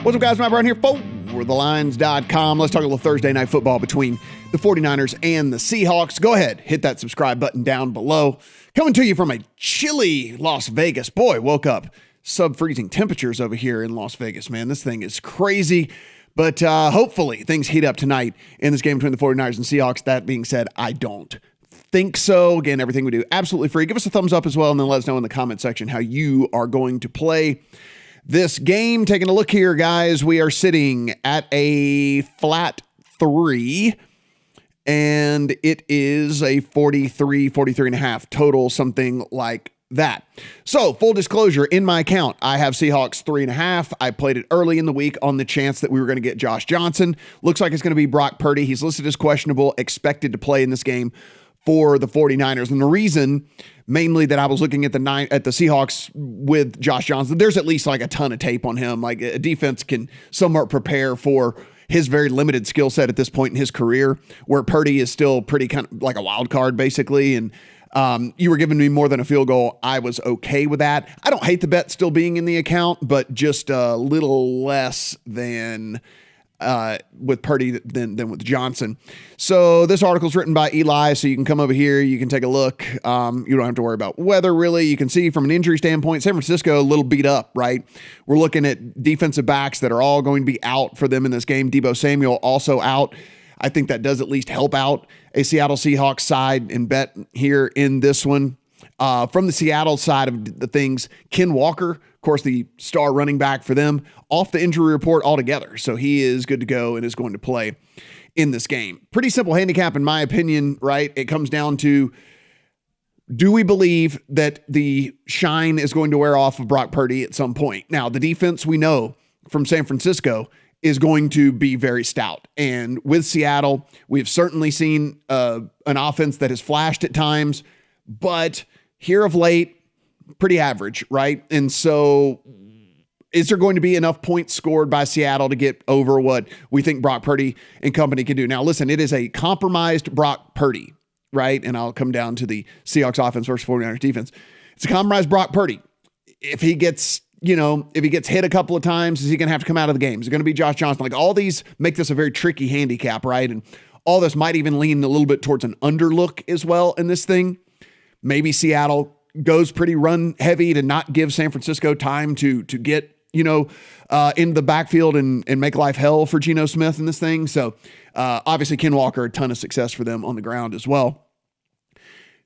What's up, guys? Matt Brown here for TheLines.com. Let's talk a little Thursday night football between the 49ers and the Seahawks. Go ahead, hit that subscribe button down below. Coming to you from a chilly Las Vegas. Boy, woke up sub-freezing temperatures over here in Las Vegas, man. This thing is crazy. But hopefully things heat up tonight in this game between the 49ers and Seahawks. That being said, I don't think so. Again, everything we do absolutely free. Give us a thumbs up as well, and then let us know in the comment section how you are going to play this game. Taking a look here, guys, we are sitting at a flat 3, and it is a 43 and a half total, something like that. So, full disclosure, in my account, I have Seahawks 3.5. I played it early in the week on the chance that we were going to get Josh Johnson. Looks like it's going to be Brock Purdy. He's listed as questionable, expected to play in this game for the 49ers. And the reason mainly that I was looking at the Seahawks with Josh Johnson, there's at least like a ton of tape on him. Like a defense can somewhat prepare for his very limited skill set at this point in his career, where Purdy is still pretty kind of like a wild card basically. And you were giving me more than a field goal. I was okay with that. I don't hate the bet still being in the account, but just a little less than with Purdy than with Johnson. So this article is written by Eli, so you can come over here, you can take a look. You don't have to worry about weather, really. You can see from an injury standpoint, San Francisco a little beat up, right? We're looking at defensive backs that are all going to be out for them in this game. Deebo Samuel also out. I think that does at least help out a Seattle Seahawks side and bet here in this one. From the Seattle side of the things, Ken Walker, of course, the star running back for them, off the injury report altogether. So he is good to go and is going to play in this game. Pretty simple handicap, in my opinion, right? It comes down to, do we believe that the shine is going to wear off of Brock Purdy at some point? Now, the defense we know from San Francisco is going to be very stout. And with Seattle, we've certainly seen an offense that has flashed at times, but here of late, pretty average, right? And so is there going to be enough points scored by Seattle to get over what we think Brock Purdy and company can do? Now, listen, it is a compromised Brock Purdy, right? And I'll come down to the Seahawks offense versus 49ers defense. It's a compromised Brock Purdy. If he gets hit a couple of times, is he going to have to come out of the game? Is it going to be Josh Johnson? Like, all these make this a very tricky handicap, right? And all this might even lean a little bit towards an underlook as well in this thing. Maybe Seattle goes pretty run heavy to not give San Francisco time to get, in the backfield and make life hell for Geno Smith in this thing. So obviously Ken Walker, a ton of success for them on the ground as well.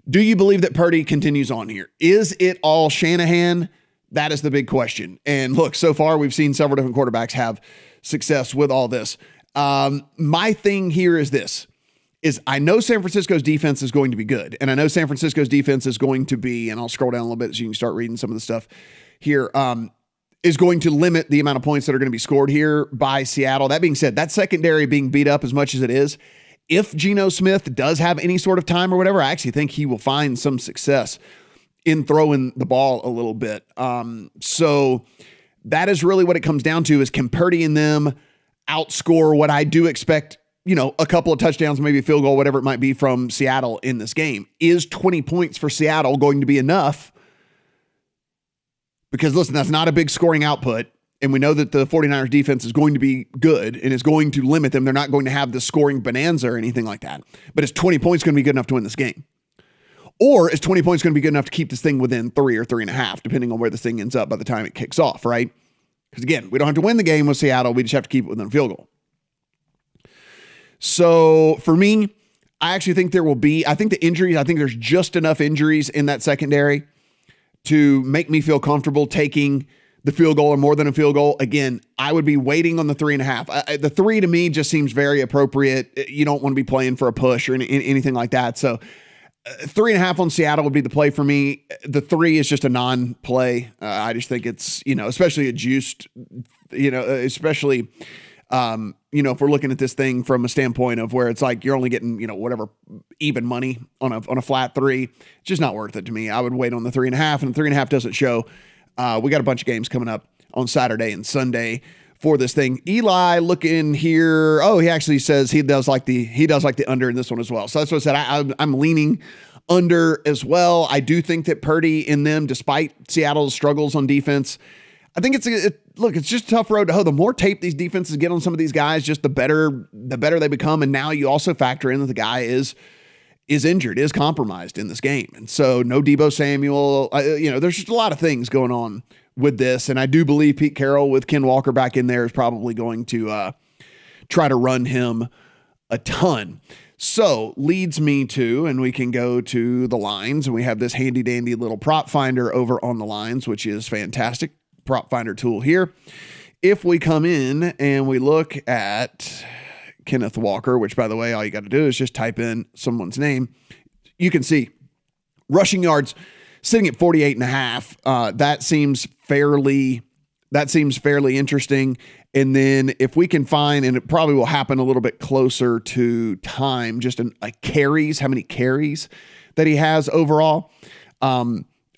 Do you believe that Purdy continues on here? Is it all Shanahan? That is the big question. And look, so far we've seen several different quarterbacks have success with all this. My thing here is this. I know San Francisco's defense is going to be good. And I know San Francisco's defense is going to be, and I'll scroll down a little bit so you can start reading some of the stuff here, is going to limit the amount of points that are going to be scored here by Seattle. That being said, that secondary being beat up as much as it is, if Geno Smith does have any sort of time or whatever, I actually think he will find some success in throwing the ball a little bit. So that is really what it comes down to, is can Purdy and them outscore what I do expect, a couple of touchdowns, maybe a field goal, whatever it might be from Seattle in this game. Is 20 points for Seattle going to be enough? Because listen, that's not a big scoring output. And we know that the 49ers defense is going to be good and is going to limit them. They're not going to have the scoring bonanza or anything like that. But is 20 points going to be good enough to win this game? Or is 20 points going to be good enough to keep this thing within 3 or 3.5, depending on where this thing ends up by the time it kicks off, right? Because again, we don't have to win the game with Seattle. We just have to keep it within a field goal. So for me, I actually think I think there's just enough injuries in that secondary to make me feel comfortable taking the field goal or more than a field goal. Again, I would be waiting on the 3.5. The 3 to me just seems very appropriate. You don't want to be playing for a push or anything like that. So 3.5 on Seattle would be the play for me. The 3 is just a non-play. I just think it's, especially a juiced, especially, if we're looking at this thing from a standpoint of where it's like you're only getting, whatever even money on a flat 3, it's just not worth it to me. I would wait on the 3.5, and the 3.5 doesn't show. We got a bunch of games coming up on Saturday and Sunday for this thing. Eli looking here. Oh, he actually says he does like the under in this one as well. So that's what I said. I'm leaning under as well. I do think that Purdy in them, despite Seattle's struggles on defense, I think look, it's just a tough road to hoe. The more tape these defenses get on some of these guys, just the better they become. And now you also factor in that the guy is injured, is compromised in this game. And so no Deebo Samuel, there's just a lot of things going on with this. And I do believe Pete Carroll with Ken Walker back in there is probably going to try to run him a ton. So leads me to, and we can go to the lines, and we have this handy dandy little prop finder over on the lines, which is fantastic. Prop finder tool here. If we come in and we look at Kenneth Walker, which by the way, all you got to do is just type in someone's name. You can see rushing yards sitting at 48.5. That seems fairly interesting. And then if we can find, and it probably will happen a little bit closer to time, just carries, how many carries that he has overall.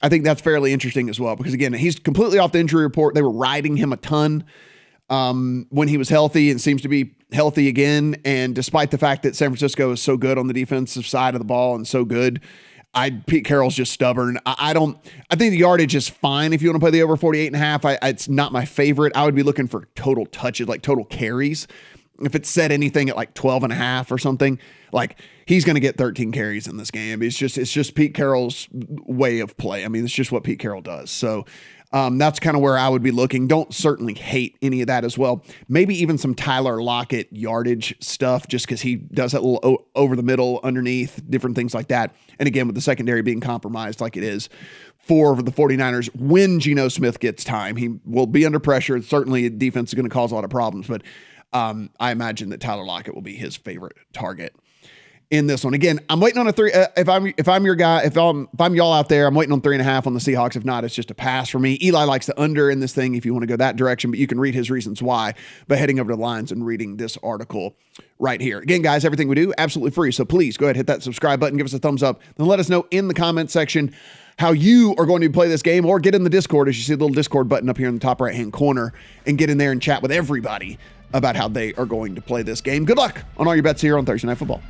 I think that's fairly interesting as well, because again, he's completely off the injury report. They were riding him a ton when he was healthy, and seems to be healthy again. And despite the fact that San Francisco is so good on the defensive side of the ball and so good, Pete Carroll's just stubborn. I think the yardage is fine if you want to play the over 48.5. It's not my favorite. I would be looking for total touches, like total carries. If it said anything at like 12.5 or something, like he's going to get 13 carries in this game. It's just Pete Carroll's way of play. I mean, it's just what Pete Carroll does. So that's kind of where I would be looking. Don't certainly hate any of that as well. Maybe even some Tyler Lockett yardage stuff, just because he does that little over the middle, underneath, different things like that. And again, with the secondary being compromised like it is for the 49ers, when Geno Smith gets time, he will be under pressure. Certainly defense is going to cause a lot of problems, but I imagine that Tyler Lockett will be his favorite target in this one. Again, I'm waiting on a 3. If I'm your guy, if I'm y'all out there, I'm waiting on 3.5 on the Seahawks. If not, it's just a pass for me. Eli likes the under in this thing if you want to go that direction, but you can read his reasons why by heading over to the lines and reading this article right here. Again, guys, everything we do absolutely free. So please go ahead, hit that subscribe button, give us a thumbs up, and let us know in the comment section how you are going to play this game, or get in the Discord, as you see the little Discord button up here in the top right-hand corner, and get in there and chat with everybody about how they are going to play this game. Good luck on all your bets here on Thursday Night Football.